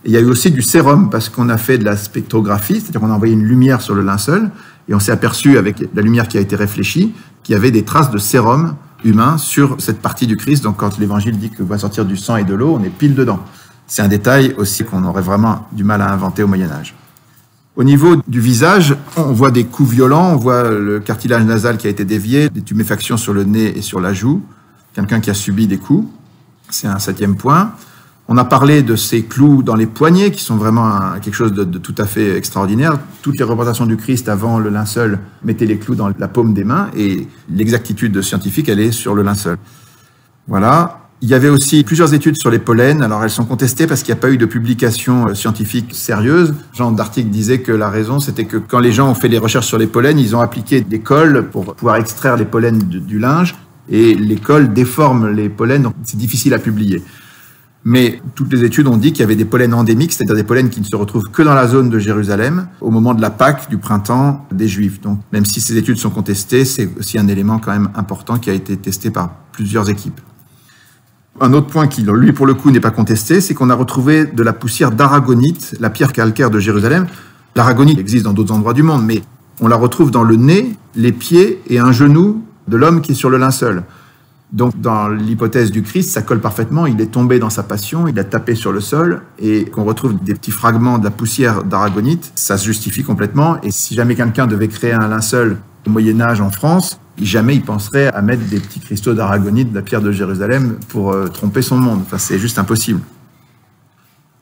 Et il y a eu aussi du sérum parce qu'on a fait de la spectrographie, c'est-à-dire qu'on a envoyé une lumière sur le linceul et on s'est aperçu avec la lumière qui a été réfléchie qu'il y avait des traces de sérum humain sur cette partie du Christ. Donc quand l'évangile dit que va sortir du sang et de l'eau, on est pile dedans. C'est un détail aussi qu'on aurait vraiment du mal à inventer au Moyen-Âge. Au niveau du visage, on voit des coups violents, on voit le cartilage nasal qui a été dévié, des tuméfactions sur le nez et sur la joue, quelqu'un qui a subi des coups. C'est un 7e point. On a parlé de ces clous dans les poignets qui sont vraiment quelque chose de tout à fait extraordinaire. Toutes les représentations du Christ avant le linceul mettaient les clous dans la paume des mains et l'exactitude scientifique, elle est sur le linceul. Voilà. Il y avait aussi plusieurs études sur les pollens. Alors elles sont contestées parce qu'il n'y a pas eu de publication scientifique sérieuse. Jean d'Artigues disait que la raison, c'était que quand les gens ont fait des recherches sur les pollens, ils ont appliqué des cols pour pouvoir extraire les pollens du linge et les cols déforment les pollens, donc c'est difficile à publier. Mais toutes les études ont dit qu'il y avait des pollens endémiques, c'est-à-dire des pollens qui ne se retrouvent que dans la zone de Jérusalem au moment de la Pâque, du printemps des Juifs. Donc même si ces études sont contestées, c'est aussi un élément quand même important qui a été testé par plusieurs équipes. Un autre point qui, lui, pour le coup, n'est pas contesté, c'est qu'on a retrouvé de la poussière d'aragonite, la pierre calcaire de Jérusalem. L'aragonite existe dans d'autres endroits du monde, mais on la retrouve dans le nez, les pieds et un genou de l'homme qui est sur le linceul. Donc, dans l'hypothèse du Christ, ça colle parfaitement. Il est tombé dans sa passion, il a tapé sur le sol et qu'on retrouve des petits fragments de la poussière d'aragonite, ça se justifie complètement. Et si jamais quelqu'un devait créer un linceul au Moyen-Âge en France, jamais il penserait à mettre des petits cristaux d'aragonite de la pierre de Jérusalem pour tromper son monde. Enfin, c'est juste impossible.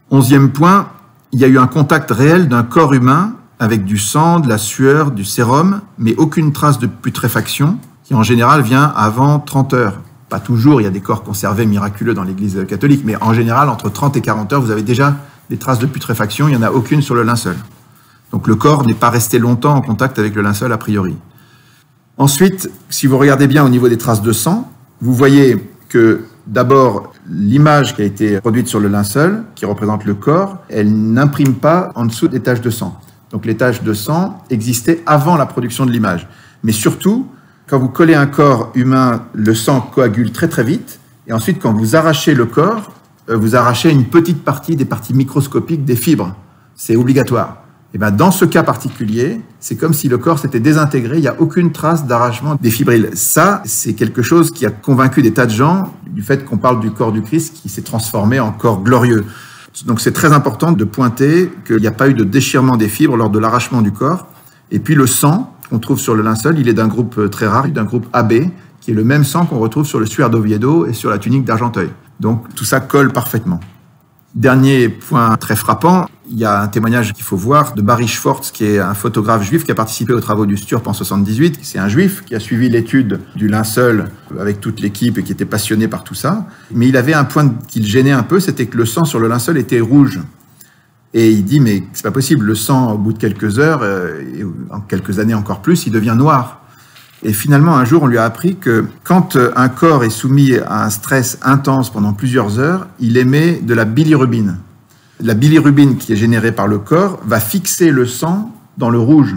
11e point, il y a eu un contact réel d'un corps humain avec du sang, de la sueur, du sérum, mais aucune trace de putréfaction, qui en général vient avant 30 heures. Pas toujours, il y a des corps conservés miraculeux dans l'Église catholique, mais en général, entre 30 et 40 heures, vous avez déjà des traces de putréfaction, il n'y en a aucune sur le linceul. Donc le corps n'est pas resté longtemps en contact avec le linceul a priori. Ensuite, si vous regardez bien au niveau des traces de sang, vous voyez que d'abord, l'image qui a été produite sur le linceul, qui représente le corps, elle n'imprime pas en dessous des taches de sang. Donc les taches de sang existaient avant la production de l'image. Mais surtout, quand vous collez un corps humain, le sang coagule très très vite. Et ensuite, quand vous arrachez le corps, vous arrachez une petite partie des parties microscopiques des fibres. C'est obligatoire. Et bien, dans ce cas particulier, c'est comme si le corps s'était désintégré. Il n'y a aucune trace d'arrachement des fibrilles. Ça, c'est quelque chose qui a convaincu des tas de gens du fait qu'on parle du corps du Christ qui s'est transformé en corps glorieux. Donc c'est très important de pointer qu'il n'y a pas eu de déchirement des fibres lors de l'arrachement du corps. Et puis le sang qu'on trouve sur le linceul, il est d'un groupe très rare, d'un groupe AB, qui est le même sang qu'on retrouve sur le suaire d'Oviedo et sur la tunique d'Argenteuil. Donc tout ça colle parfaitement. Dernier point très frappant, il y a un témoignage qu'il faut voir de Barry Schwartz, qui est un photographe juif qui a participé aux travaux du Sturp en 78. C'est un juif qui a suivi l'étude du linceul avec toute l'équipe et qui était passionné par tout ça. Mais il avait un point qui le gênait un peu, c'était que le sang sur le linceul était rouge. Et il dit, mais c'est pas possible, le sang, au bout de quelques heures, et en quelques années encore plus, il devient noir. Et finalement, un jour, on lui a appris que quand un corps est soumis à un stress intense pendant plusieurs heures, il émet de la bilirubine. La bilirubine qui est générée par le corps va fixer le sang dans le rouge.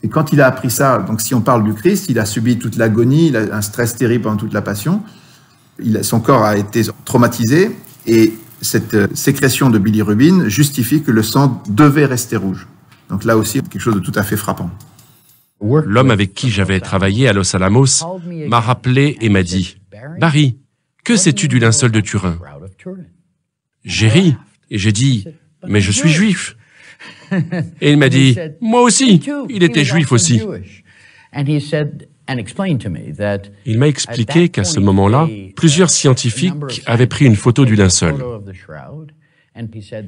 Et quand il a appris ça, donc si on parle du Christ, il a subi toute l'agonie, il a un stress terrible pendant toute la passion, son corps a été traumatisé et cette sécrétion de bilirubine justifie que le sang devait rester rouge. Donc là aussi, quelque chose de tout à fait frappant. L'homme avec qui j'avais travaillé à Los Alamos m'a rappelé et m'a dit « Barry, que sais-tu du linceul de Turin ?» J'ai ri et j'ai dit « Mais je suis juif !» Et il m'a dit « Moi aussi, il était juif aussi !» Il m'a expliqué qu'à ce moment-là, plusieurs scientifiques avaient pris une photo du linceul.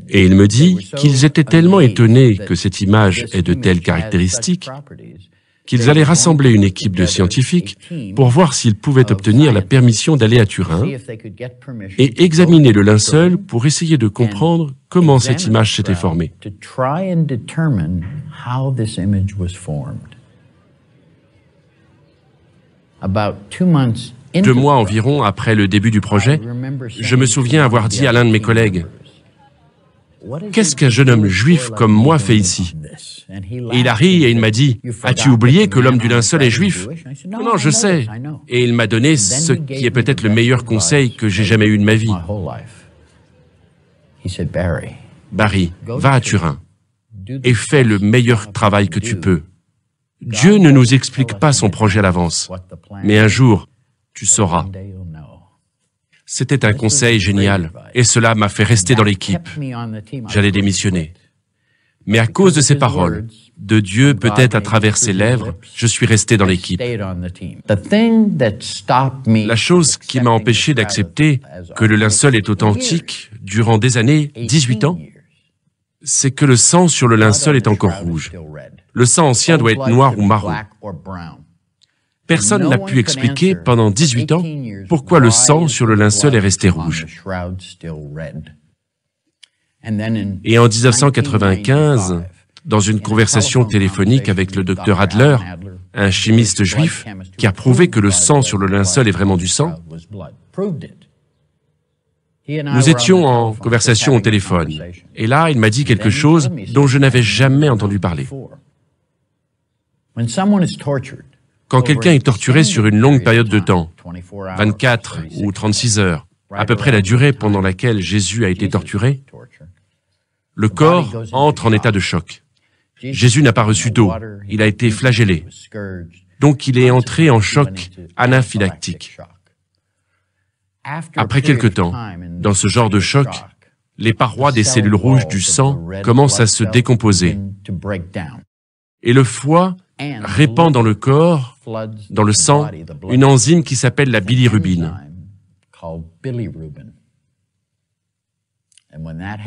Et il me dit qu'ils étaient tellement étonnés que cette image ait de telles caractéristiques qu'ils allaient rassembler une équipe de scientifiques pour voir s'ils pouvaient obtenir la permission d'aller à Turin et examiner le linceul pour essayer de comprendre comment cette image s'était formée. 2 mois environ après le début du projet, je me souviens avoir dit à l'un de mes collègues, « Qu'est-ce qu'un jeune homme juif comme moi fait ici ?» Et il a ri et il m'a dit, « As-tu oublié que l'homme du linceul est juif ?»« Non, je sais. » Et il m'a donné ce qui est peut-être le meilleur conseil que j'ai jamais eu de ma vie. « Barry, va à Turin et fais le meilleur travail que tu peux. Dieu ne nous explique pas son projet à l'avance, mais un jour, tu sauras. » C'était un conseil génial, et cela m'a fait rester dans l'équipe. J'allais démissionner. Mais à cause de ces paroles, de Dieu peut-être à travers ses lèvres, je suis resté dans l'équipe. La chose qui m'a empêché d'accepter que le linceul est authentique durant des années, 18 ans, c'est que le sang sur le linceul est encore rouge. Le sang ancien doit être noir ou marron. Personne n'a pu expliquer pendant 18 ans pourquoi le sang sur le linceul est resté rouge. Et en 1995, dans une conversation téléphonique avec le docteur Adler, un chimiste juif qui a prouvé que le sang sur le linceul est vraiment du sang, nous étions en conversation au téléphone. Et là, il m'a dit quelque chose dont je n'avais jamais entendu parler. Quand quelqu'un est torturé sur une longue période de temps, 24 ou 36 heures, à peu près la durée pendant laquelle Jésus a été torturé, le corps entre en état de choc. Jésus n'a pas reçu d'eau, il a été flagellé. Donc il est entré en choc anaphylactique. Après quelque temps, dans ce genre de choc, les parois des cellules rouges du sang commencent à se décomposer. Et le foie répand dans le corps, dans le sang, une enzyme qui s'appelle la bilirubine.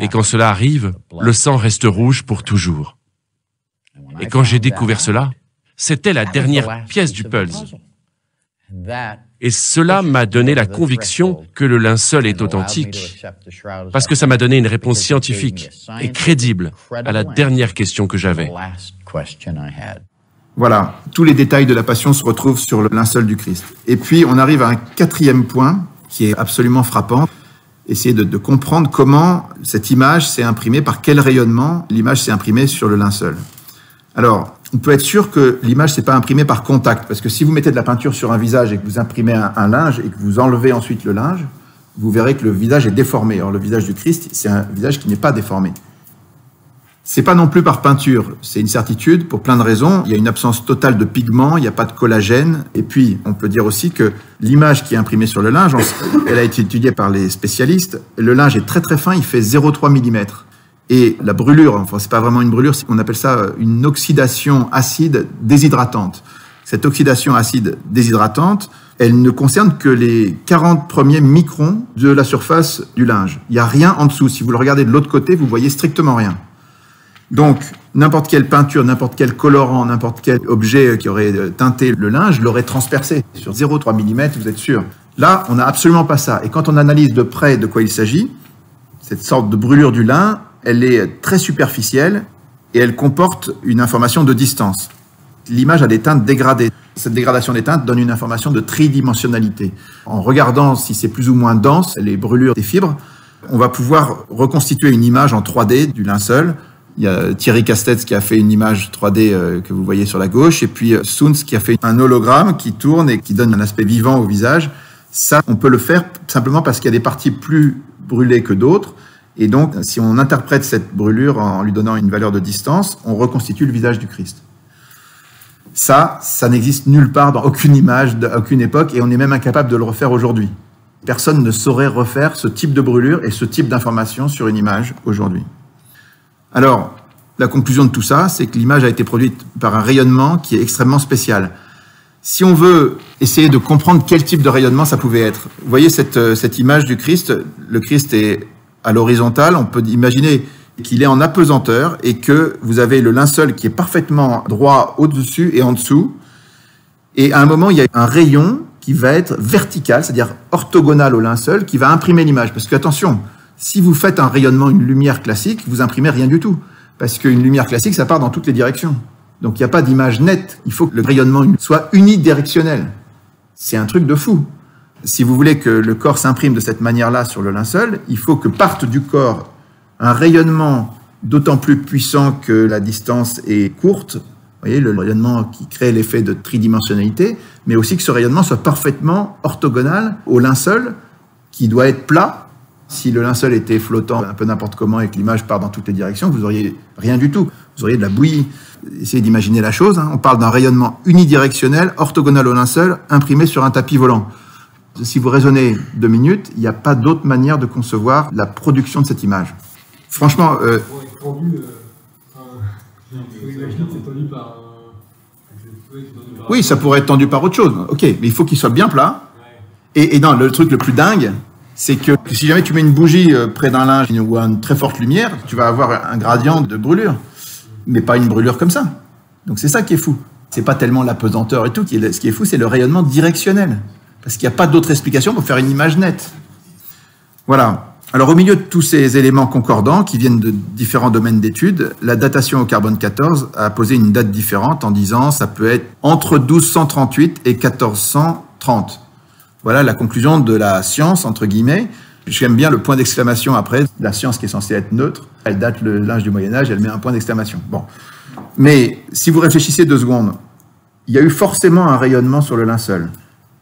Et quand cela arrive, le sang reste rouge pour toujours. Et quand j'ai découvert cela, c'était la dernière pièce du puzzle. Et cela m'a donné la conviction que le linceul est authentique, parce que ça m'a donné une réponse scientifique et crédible à la dernière question que j'avais. Voilà, tous les détails de la Passion se retrouvent sur le linceul du Christ. Et puis, on arrive à un 4e point qui est absolument frappant. Essayer de comprendre comment cette image s'est imprimée, par quel rayonnement l'image s'est imprimée sur le linceul. Alors, on peut être sûr que l'image s'est pas imprimée par contact, parce que si vous mettez de la peinture sur un visage et que vous imprimez un linge et que vous enlevez ensuite le linge, vous verrez que le visage est déformé. Or, le visage du Christ, c'est un visage qui n'est pas déformé. C'est pas non plus par peinture, c'est une certitude pour plein de raisons. Il y a une absence totale de pigments, il n'y a pas de collagène. Et puis, on peut dire aussi que l'image qui est imprimée sur le linge, elle a été étudiée par les spécialistes. Le linge est très très fin, il fait 0,3 mm. Et la brûlure, enfin c'est pas vraiment une brûlure, on appelle ça une oxydation acide déshydratante. Cette oxydation acide déshydratante, elle ne concerne que les 40 premiers microns de la surface du linge. Il n'y a rien en dessous. Si vous le regardez de l'autre côté, vous voyez strictement rien. Donc, n'importe quelle peinture, n'importe quel colorant, n'importe quel objet qui aurait teinté le linge l'aurait transpercé. Sur 0,3 mm, vous êtes sûr. Là, on n'a absolument pas ça. Et quand on analyse de près de quoi il s'agit, cette sorte de brûlure du lin, elle est très superficielle et elle comporte une information de distance. L'image a des teintes dégradées. Cette dégradation des teintes donne une information de tridimensionnalité. En regardant si c'est plus ou moins dense, les brûlures des fibres, on va pouvoir reconstituer une image en 3D du linceul. Il y a Thierry Castetz qui a fait une image 3D que vous voyez sur la gauche, et puis Soons qui a fait un hologramme qui tourne et qui donne un aspect vivant au visage. Ça, on peut le faire simplement parce qu'il y a des parties plus brûlées que d'autres. Et donc, si on interprète cette brûlure en lui donnant une valeur de distance, on reconstitue le visage du Christ. Ça n'existe nulle part dans aucune image, d'aucune époque, et on est même incapable de le refaire aujourd'hui. Personne ne saurait refaire ce type de brûlure et ce type d'information sur une image aujourd'hui. Alors, la conclusion de tout ça, c'est que l'image a été produite par un rayonnement qui est extrêmement spécial. Si on veut essayer de comprendre quel type de rayonnement ça pouvait être, vous voyez cette image du Christ, le Christ est À l'horizontale, on peut imaginer qu'il est en apesanteur et que vous avez le linceul qui est parfaitement droit au-dessus et en dessous. Et à un moment, il y a un rayon qui va être vertical, c'est-à-dire orthogonal au linceul, qui va imprimer l'image. Parce que, attention, si vous faites un rayonnement, une lumière classique, vous imprimez rien du tout. Parce qu'une lumière classique, ça part dans toutes les directions. Donc, il n'y a pas d'image nette. Il faut que le rayonnement soit unidirectionnel. C'est un truc de fou. Si vous voulez que le corps s'imprime de cette manière-là sur le linceul, il faut que parte du corps un rayonnement d'autant plus puissant que la distance est courte. Vous voyez, le rayonnement qui crée l'effet de tridimensionnalité, mais aussi que ce rayonnement soit parfaitement orthogonal au linceul, qui doit être plat. Si le linceul était flottant un peu n'importe comment et que l'image part dans toutes les directions, vous auriez rien du tout. Vous auriez de la bouillie. Essayez d'imaginer la chose. On parle d'un rayonnement unidirectionnel, orthogonal au linceul, imprimé sur un tapis volant. Si vous raisonnez 2 minutes, il n'y a pas d'autre manière de concevoir la production de cette image. Franchement... Oui, ça pourrait être tendu par autre chose. Ok, mais il faut qu'il soit bien plat. Et non, le truc le plus dingue, c'est que si jamais tu mets une bougie près d'un linge ou une très forte lumière, tu vas avoir un gradient de brûlure. Mais pas une brûlure comme ça. Donc c'est ça qui est fou. C'est pas tellement l'apesanteur et tout. Ce qui est fou, c'est le rayonnement directionnel. Parce qu'il n'y a pas d'autre explication pour faire une image nette. Voilà. Alors au milieu de tous ces éléments concordants qui viennent de différents domaines d'études, la datation au carbone 14 a posé une date différente en disant ça peut être entre 1238 et 1430. Voilà la conclusion de la science, entre guillemets. J'aime bien le point d'exclamation après. La science qui est censée être neutre, elle date le linge du Moyen-Âge, elle met un point d'exclamation. Bon. Mais si vous réfléchissez 2 secondes, il y a eu forcément un rayonnement sur le linceul.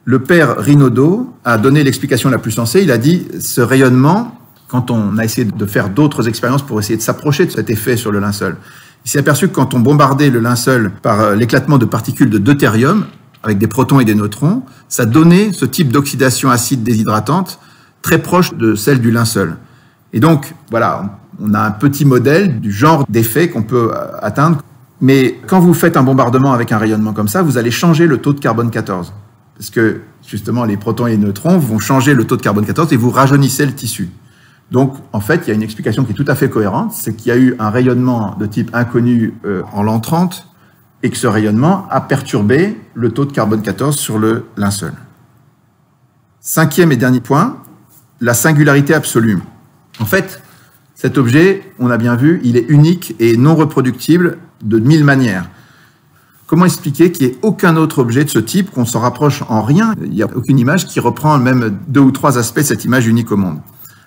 Le père Rinaudot a donné l'explication la plus sensée. Il a dit, ce rayonnement, quand on a essayé de faire d'autres expériences pour essayer de s'approcher de cet effet sur le linceul, il s'est aperçu que quand on bombardait le linceul par l'éclatement de particules de deutérium, avec des protons et des neutrons, ça donnait ce type d'oxydation acide déshydratante très proche de celle du linceul. Et donc, voilà, on a un petit modèle du genre d'effet qu'on peut atteindre. Mais quand vous faites un bombardement avec un rayonnement comme ça, vous allez changer le taux de carbone 14. Parce que, justement, les protons et les neutrons vont changer le taux de carbone 14 et vous rajeunissez le tissu. Donc, en fait, il y a une explication qui est tout à fait cohérente, c'est qu'il y a eu un rayonnement de type inconnu en l'an 30 et que ce rayonnement a perturbé le taux de carbone 14 sur le linceul. 5e et dernier point, la singularité absolue. En fait, cet objet, on a bien vu, il est unique et non reproductible de 1000 manières. Comment expliquer qu'il n'y ait aucun autre objet de ce type, qu'on s'en rapproche en rien? Il n'y a aucune image qui reprend même 2 ou 3 aspects de cette image unique au monde.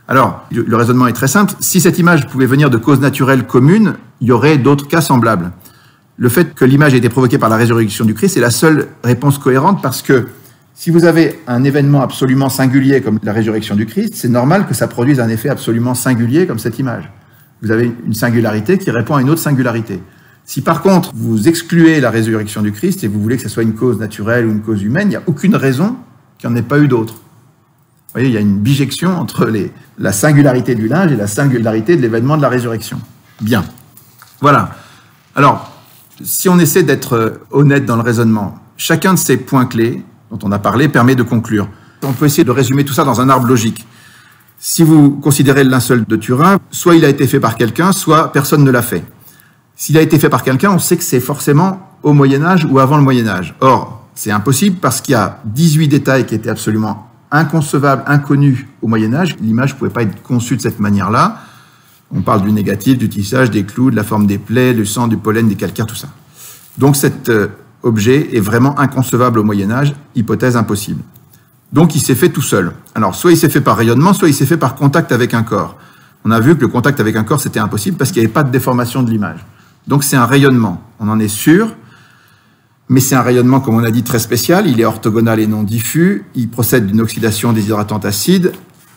Alors, le raisonnement est très simple. Si cette image pouvait venir de causes naturelles communes, il y aurait d'autres cas semblables. Le fait que l'image ait été provoquée par la résurrection du Christ est la seule réponse cohérente parce que si vous avez un événement absolument singulier comme la résurrection du Christ, c'est normal que ça produise un effet absolument singulier comme cette image. Vous avez une singularité qui répond à une autre singularité. Si par contre, vous excluez la résurrection du Christ et vous voulez que ce soit une cause naturelle ou une cause humaine, il n'y a aucune raison qu'il n'y en ait pas eu d'autre. Vous voyez, il y a une bijection entre la singularité du linge et la singularité de l'événement de la résurrection. Bien. Voilà. Alors, si on essaie d'être honnête dans le raisonnement, chacun de ces points clés dont on a parlé permet de conclure. On peut essayer de résumer tout ça dans un arbre logique. Si vous considérez le linceul de Turin, soit il a été fait par quelqu'un, soit personne ne l'a fait. S'il a été fait par quelqu'un, on sait que c'est forcément au Moyen-Âge ou avant le Moyen-Âge. Or, c'est impossible parce qu'il y a 18 détails qui étaient absolument inconcevables, inconnus au Moyen-Âge. L'image ne pouvait pas être conçue de cette manière-là. On parle du négatif, du tissage, des clous, de la forme des plaies, du sang, du pollen, des calcaires, tout ça. Donc cet objet est vraiment inconcevable au Moyen-Âge, hypothèse impossible. Donc il s'est fait tout seul. Alors soit il s'est fait par rayonnement, soit il s'est fait par contact avec un corps. On a vu que le contact avec un corps, c'était impossible parce qu'il n'y avait pas de déformation de l'image. Donc c'est un rayonnement, on en est sûr, mais c'est un rayonnement, comme on a dit, très spécial. Il est orthogonal et non diffus, il procède d'une oxydation déshydratante acide,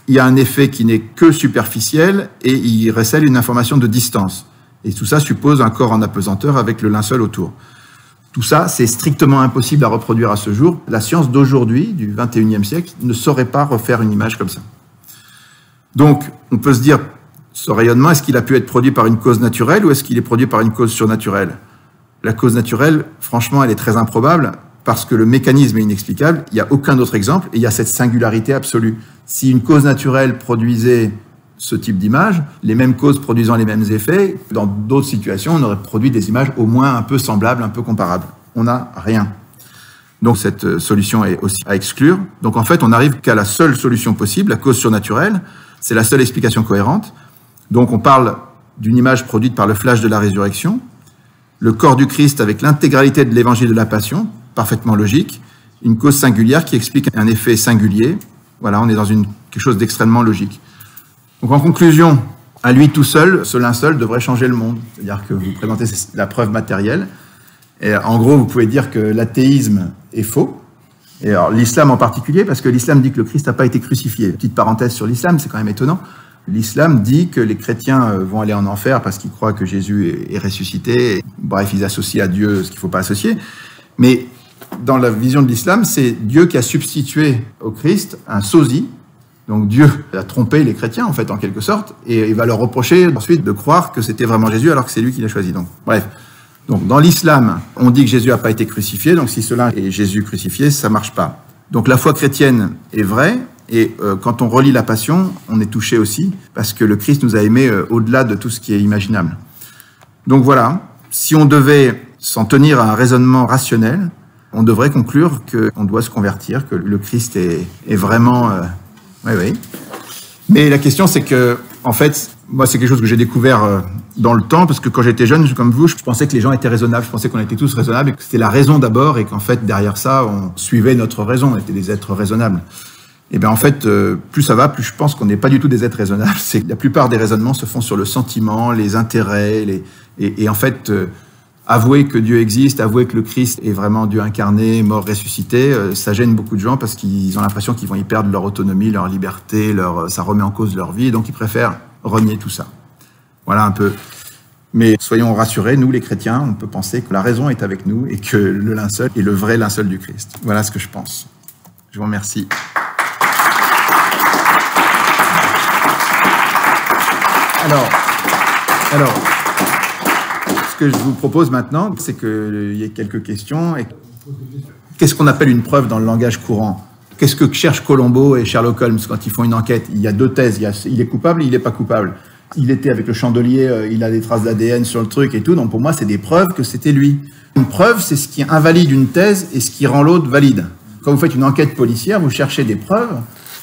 il y a un effet qui n'est que superficiel et il recèle une information de distance. Et tout ça suppose un corps en apesanteur avec le linceul autour. Tout ça, c'est strictement impossible à reproduire à ce jour. La science d'aujourd'hui, du XXIe siècle, ne saurait pas refaire une image comme ça. Donc, on peut se dire, ce rayonnement, est-ce qu'il a pu être produit par une cause naturelle ou est-ce qu'il est produit par une cause surnaturelle? La cause naturelle, franchement, elle est très improbable parce que le mécanisme est inexplicable. Il n'y a aucun autre exemple et il y a cette singularité absolue. Si une cause naturelle produisait ce type d'image, les mêmes causes produisant les mêmes effets. Dans d'autres situations, on aurait produit des images au moins un peu semblables, un peu comparables. On n'a rien. Donc cette solution est aussi à exclure. Donc en fait, on n'arrive qu'à la seule solution possible, la cause surnaturelle. C'est la seule explication cohérente. Donc on parle d'une image produite par le flash de la résurrection, le corps du Christ avec l'intégralité de l'évangile de la Passion, parfaitement logique, une cause singulière qui explique un effet singulier. Voilà, on est dans quelque chose d'extrêmement logique. Donc en conclusion, à lui tout seul, ce linceul devrait changer le monde. C'est-à-dire que vous présentez la preuve matérielle. Et en gros, vous pouvez dire que l'athéisme est faux. Et alors l'islam en particulier, parce que l'islam dit que le Christ n'a pas été crucifié. Petite parenthèse sur l'islam, c'est quand même étonnant. L'islam dit que les chrétiens vont aller en enfer parce qu'ils croient que Jésus est ressuscité. Bref, ils associent à Dieu ce qu'il ne faut pas associer. Mais dans la vision de l'islam, c'est Dieu qui a substitué au Christ un sosie. Donc Dieu a trompé les chrétiens, en fait, en quelque sorte, et il va leur reprocher ensuite de croire que c'était vraiment Jésus alors que c'est lui qui l'a choisi. Donc, bref. Donc, dans l'islam, on dit que Jésus n'a pas été crucifié, donc si cela est Jésus crucifié, ça ne marche pas. Donc la foi chrétienne est vraie, et quand on relit la Passion, on est touché aussi, parce que le Christ nous a aimés au-delà de tout ce qui est imaginable. Donc voilà, si on devait s'en tenir à un raisonnement rationnel, on devrait conclure qu'on doit se convertir, que le Christ est vraiment... Oui. Mais la question, c'est que, en fait, moi, c'est quelque chose que j'ai découvert dans le temps, parce que quand j'étais jeune, comme vous, je pensais que les gens étaient raisonnables, je pensais qu'on était tous raisonnables, et que c'était la raison d'abord, et qu'en fait, derrière ça, on suivait notre raison, on était des êtres raisonnables. Et bien, en fait, plus ça va, plus je pense qu'on n'est pas du tout des êtres raisonnables. C'est que la plupart des raisonnements se font sur le sentiment, les intérêts, et en fait... avouer que Dieu existe, avouer que le Christ est vraiment Dieu incarné, mort, ressuscité, ça gêne beaucoup de gens parce qu'ils ont l'impression qu'ils vont y perdre leur autonomie, leur liberté, ça remet en cause leur vie, donc ils préfèrent renier tout ça. Voilà un peu. Mais soyons rassurés, nous les chrétiens, on peut penser que la raison est avec nous et que le linceul est le vrai linceul du Christ. Voilà ce que je pense. Je vous remercie. Alors, ce que je vous propose maintenant, c'est qu'il y ait quelques questions. Qu'est-ce qu'on appelle une preuve dans le langage courant? Qu'est-ce que cherchent Colombo et Sherlock Holmes quand ils font une enquête? Il y a deux thèses. Il est coupable, il n'est pas coupable. Il était avec le chandelier, il a des traces d'ADN sur le truc et tout. Donc pour moi, c'est des preuves que c'était lui. Une preuve, c'est ce qui invalide une thèse et ce qui rend l'autre valide. Quand vous faites une enquête policière, vous cherchez des preuves.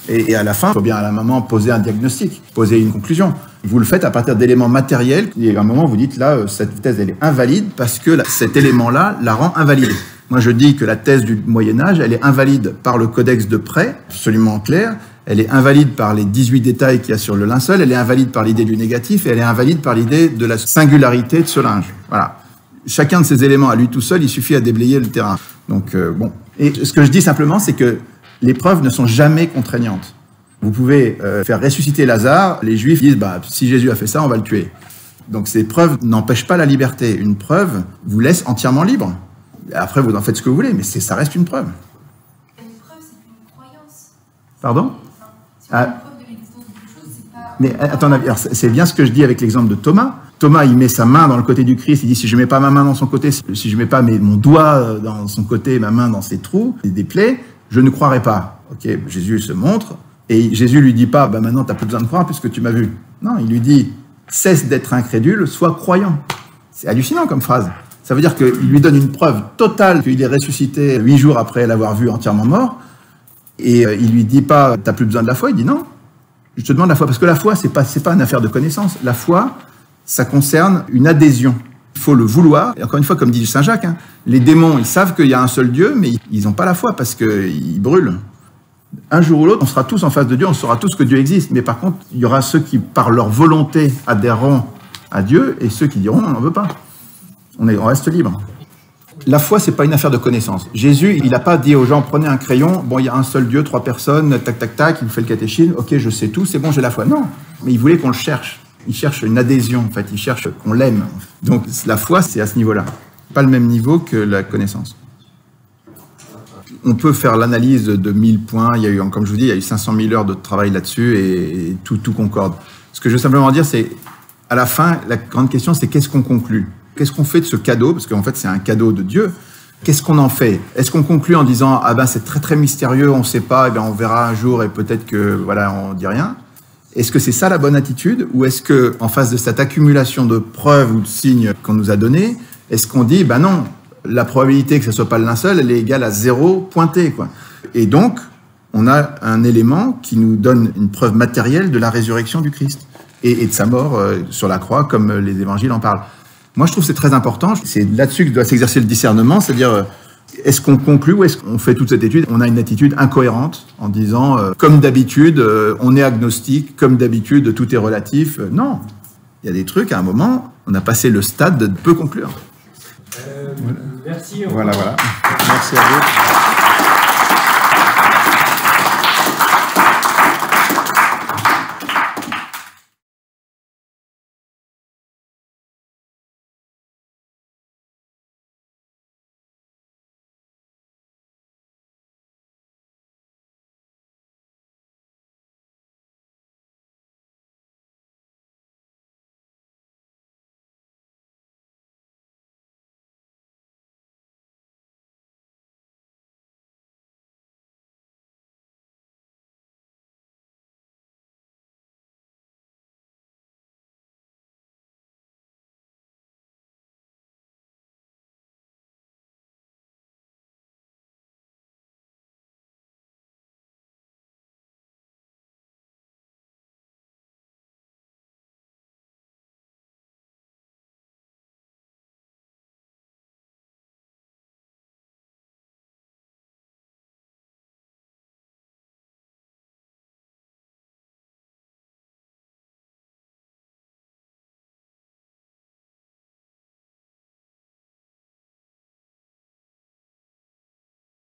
Et à la fin, il faut bien à la maman poser un diagnostic, poser une conclusion. Vous le faites à partir d'éléments matériels. Et à un moment, vous dites, là, cette thèse, elle est invalide parce que cet élément-là la rend invalide. Moi, je dis que la thèse du Moyen-Âge, elle est invalide par le codex de prêt, absolument clair. Elle est invalide par les 18 détails qu'il y a sur le linceul. Elle est invalide par l'idée du négatif et elle est invalide par l'idée de la singularité de ce linge. Voilà. Chacun de ces éléments, à lui tout seul, il suffit à déblayer le terrain. Donc, bon. Et ce que je dis simplement, c'est que les preuves ne sont jamais contraignantes. Vous pouvez faire ressusciter Lazare, les Juifs disent si Jésus a fait ça, on va le tuer. Donc ces preuves n'empêchent pas la liberté. Une preuve vous laisse entièrement libre. Après, vous en faites ce que vous voulez, mais ça reste une preuve. Une preuve, c'est une croyance. Pardon? Si on a une preuve de l'existence de quelque chose, c'est pas... Mais attendez, c'est bien ce que je dis avec l'exemple de Thomas. Thomas, il met sa main dans le côté du Christ, il dit si je mets pas ma main dans son côté, si je mets pas mon doigt dans son côté, ma main dans ses trous, des plaies, je ne croirai pas. Ok, Jésus se montre, et Jésus lui dit pas, maintenant t'as plus besoin de croire puisque tu m'as vu. Non, il lui dit, cesse d'être incrédule, sois croyant. C'est hallucinant comme phrase. Ça veut dire qu'il lui donne une preuve totale qu'il est ressuscité 8 jours après l'avoir vu entièrement mort, et il lui dit pas, t'as plus besoin de la foi, il dit non, je te demande la foi, parce que la foi, c'est pas une affaire de connaissance. La foi, ça concerne une adhésion. Il faut le vouloir. Et encore une fois, comme dit Saint Jacques, les démons, ils savent qu'il y a un seul Dieu, mais ils n'ont pas la foi parce qu'ils brûlent. Un jour ou l'autre, on sera tous en face de Dieu, on saura tous que Dieu existe. Mais par contre, il y aura ceux qui, par leur volonté, adhéreront à Dieu et ceux qui diront, on n'en veut pas. On reste libre. La foi, c'est pas une affaire de connaissance. Jésus, il n'a pas dit aux gens, prenez un crayon, bon, il y a un seul Dieu, 3 personnes, tac, tac, tac, il vous fait le catéchisme, ok, je sais tout, c'est bon, j'ai la foi. Non, mais il voulait qu'on le cherche. Il cherche une adhésion, en fait, il cherche qu'on l'aime. Donc la foi, c'est à ce niveau-là. Pas le même niveau que la connaissance. On peut faire l'analyse de 1000 points, il y a eu, comme je vous dis, il y a eu 500 000 heures de travail là-dessus et tout concorde. Ce que je veux simplement dire, c'est, à la fin, la grande question, c'est qu'est-ce qu'on conclut? Qu'est-ce qu'on fait de ce cadeau? Parce qu'en fait, c'est un cadeau de Dieu. Qu'est-ce qu'on en fait? Est-ce qu'on conclut en disant, c'est très très mystérieux, on ne sait pas, on verra un jour et peut-être que, voilà, on dit rien? Est-ce que c'est ça la bonne attitude? Ou est-ce que, en face de cette accumulation de preuves ou de signes qu'on nous a donnés, est-ce qu'on dit, ben non, la probabilité que ce soit pas le linceul, elle est égale à 0 pointé, quoi. Et donc, on a un élément qui nous donne une preuve matérielle de la résurrection du Christ et de sa mort sur la croix, comme les évangiles en parlent. Moi, je trouve que c'est très important. C'est là-dessus que doit s'exercer le discernement, c'est-à-dire, est-ce qu'on conclut ou est-ce qu'on fait toute cette étude? On a une attitude incohérente en disant, comme d'habitude, on est agnostique, comme d'habitude, tout est relatif. Non, il y a des trucs, à un moment, on a passé le stade de peu conclure. Merci. Voilà. Merci à vous.